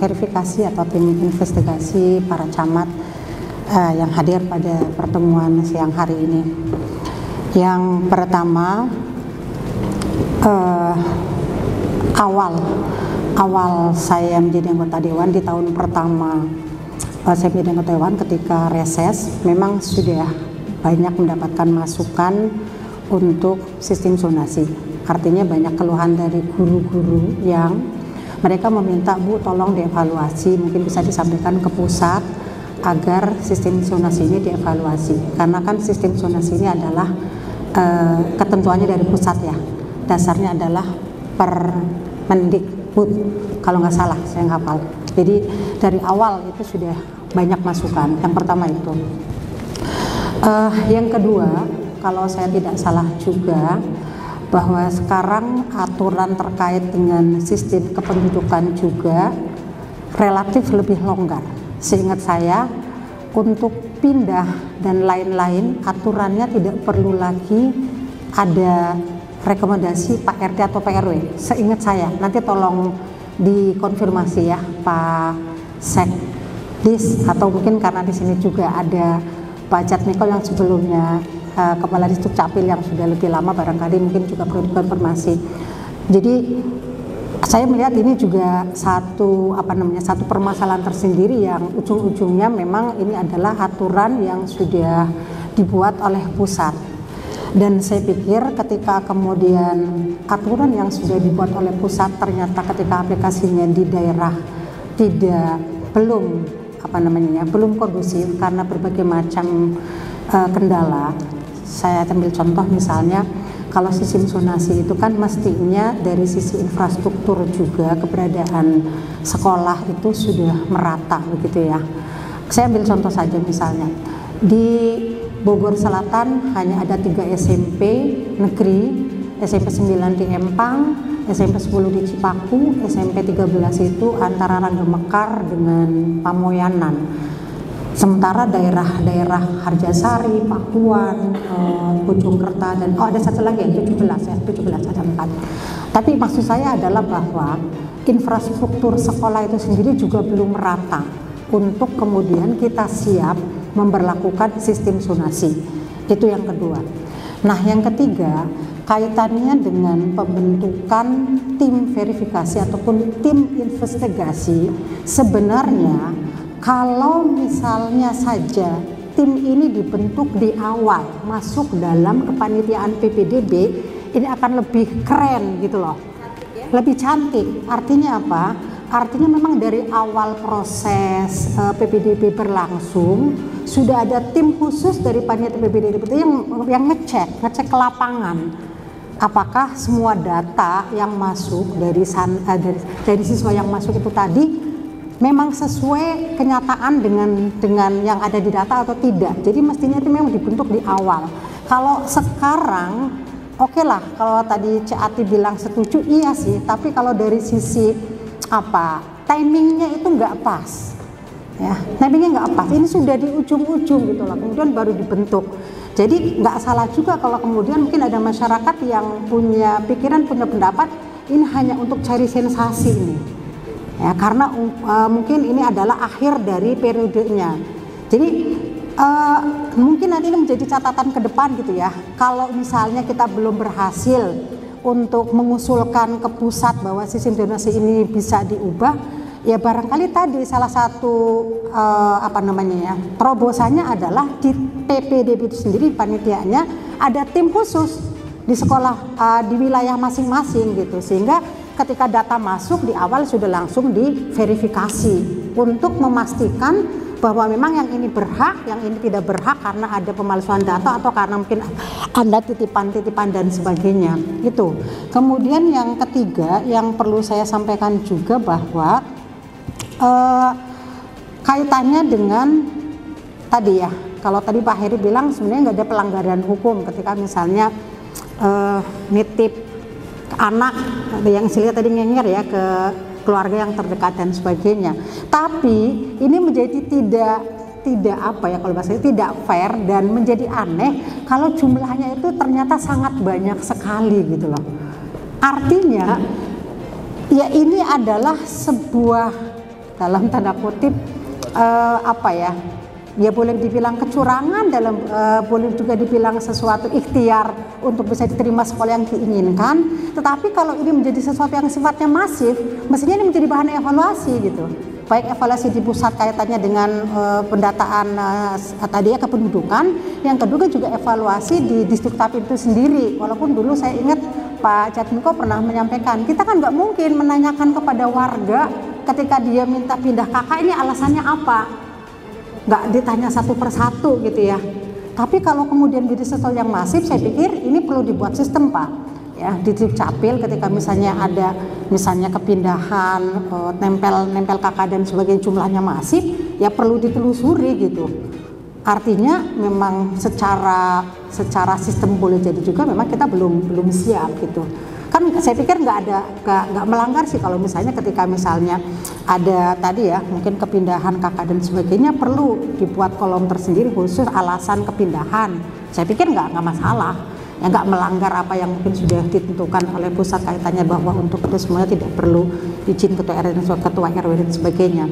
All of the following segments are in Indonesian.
verifikasi atau tim investigasi para camat yang hadir pada pertemuan siang hari ini. Yang pertama, awal saya menjadi anggota dewan di tahun pertama saya menjadi anggota dewan ketika reses, memang sudah banyak mendapatkan masukan untuk sistem zonasi. Artinya banyak keluhan dari guru-guru yang mereka meminta, Bu, tolong dievaluasi, mungkin bisa disampaikan ke pusat agar sistem zonasi ini dievaluasi. Karena kan sistem zonasi ini adalah ketentuannya dari pusat ya, dasarnya adalah Permendikbud kalau nggak salah, saya nggak hafal. Jadi dari awal itu sudah banyak masukan. Yang pertama itu. Yang kedua, kalau saya tidak salah juga, bahwa sekarang aturan terkait dengan sistem kependudukan juga relatif lebih longgar. Seingat saya, untuk pindah dan lain-lain aturannya tidak perlu lagi ada rekomendasi Pak RT atau Pak RW. Seingat saya, nanti tolong dikonfirmasi ya Pak Sekdis, atau mungkin karena di sini juga ada Pak Jatmiko yang sebelumnya Kepala Disduk Capil yang sudah lebih lama, barangkali mungkin juga perlu dikonfirmasi. Jadi saya melihat ini juga satu permasalahan tersendiri yang ujung-ujungnya memang ini adalah aturan yang sudah dibuat oleh pusat. Dan saya pikir ketika kemudian aturan yang sudah dibuat oleh pusat ternyata ketika aplikasinya di daerah belum kondusif karena berbagai macam kendala. Saya ambil contoh misalnya, kalau sistem zonasi itu kan mestinya dari sisi infrastruktur juga keberadaan sekolah itu sudah merata begitu ya. Saya ambil contoh saja misalnya di Bogor Selatan hanya ada 3 SMP negeri, SMP 9 di Empang, SMP 10 di Cipaku, SMP 13 itu antara Rangga Mekar dengan Pamoyanan. Sementara daerah-daerah Harjasari, Pakuan, Bojonggede dan ada satu lagi yang 17 ada 4. Tapi maksud saya adalah bahwa infrastruktur sekolah itu sendiri juga belum merata untuk kemudian kita siap memberlakukan sistem zonasi. Itu yang kedua. Nah, yang ketiga, kaitannya dengan pembentukan tim verifikasi ataupun tim investigasi. Sebenarnya kalau misalnya saja tim ini dibentuk di awal masuk dalam kepanitiaan PPDB, ini akan lebih keren gitu loh, lebih cantik. Artinya apa? Artinya memang dari awal proses PPDB berlangsung sudah ada tim khusus dari panitia PPDB itu yang ngecek ke lapangan apakah semua data yang masuk dari siswa yang masuk itu tadi memang sesuai kenyataan dengan yang ada di data atau tidak. Jadi mestinya itu memang dibentuk di awal. Kalau sekarang oke lah, kalau tadi Cati bilang setuju, iya sih, tapi kalau dari sisi timingnya itu nggak pas ya, timingnya nggak pas, ini sudah di ujung-ujung gitu loh, kemudian baru dibentuk. Jadi nggak salah juga kalau kemudian mungkin ada masyarakat yang punya pikiran, punya pendapat ini hanya untuk cari sensasi ini ya, karena mungkin ini adalah akhir dari periodenya. Jadi mungkin nanti ini menjadi catatan ke depan gitu ya, kalau misalnya kita belum berhasil untuk mengusulkan ke pusat bahwa sistem zonasi ini bisa diubah, ya barangkali tadi salah satu terobosannya adalah di PPDB itu sendiri, panitianya ada tim khusus di sekolah di wilayah masing-masing gitu, sehingga ketika data masuk di awal sudah langsung diverifikasi untuk memastikan bahwa memang yang ini berhak, yang ini tidak berhak karena ada pemalsuan data atau karena mungkin ada titipan-titipan dan sebagainya. Itu. Kemudian yang ketiga yang perlu saya sampaikan juga bahwa kaitannya dengan tadi ya, kalau tadi Pak Heri bilang sebenarnya nggak ada pelanggaran hukum ketika misalnya nitip anak yang saya lihat tadi ngenger ya ke keluarga yang terdekat dan sebagainya. Tapi ini menjadi tidak kalau bahasanya tidak fair dan menjadi aneh kalau jumlahnya itu ternyata sangat banyak sekali gitu loh. Artinya ya ini adalah sebuah dalam tanda kutip ya boleh dibilang kecurangan, boleh juga dibilang sesuatu ikhtiar untuk bisa diterima sekolah yang diinginkan. Tetapi kalau ini menjadi sesuatu yang sifatnya masif, mestinya ini menjadi bahan evaluasi gitu. Baik evaluasi di pusat kaitannya dengan pendataan tadi ya kependudukan, yang kedua juga evaluasi di Disdukcapil itu sendiri. Walaupun dulu saya ingat Pak Jatmiko pernah menyampaikan, kita kan nggak mungkin menanyakan kepada warga ketika dia minta pindah KK ini alasannya apa. Nggak ditanya satu persatu gitu ya. Tapi kalau kemudian jadi sesuatu yang masif, saya pikir ini perlu dibuat sistem Pak. Ya, di Dukcapil ketika misalnya ada kepindahan, nempel KK dan sebagainya jumlahnya masif, ya perlu ditelusuri gitu. Artinya memang secara sistem boleh jadi juga memang kita belum siap gitu. Kan saya pikir nggak melanggar sih kalau misalnya ketika misalnya ada tadi ya mungkin kepindahan KK dan sebagainya perlu dibuat kolom tersendiri khusus alasan kepindahan. Saya pikir nggak masalah, ya nggak melanggar apa yang mungkin sudah ditentukan oleh pusat kaitannya bahwa untuk itu semuanya tidak perlu izin ketua RT dan ketua RW dan sebagainya.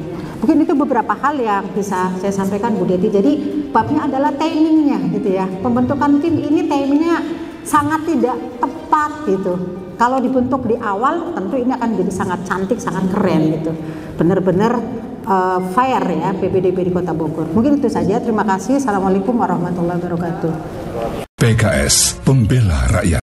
Mungkin itu beberapa hal yang bisa saya sampaikan Bu Deti. Jadi babnya adalah timingnya gitu ya. Pembentukan tim ini timingnya sangat tidak tepat gitu. Kalau dibentuk di awal tentu ini akan jadi sangat cantik, sangat keren gitu. Benar-benar fair ya PPDB di Kota Bogor. Mungkin itu saja. Terima kasih. Assalamualaikum warahmatullahi wabarakatuh. PKS Pembela Rakyat.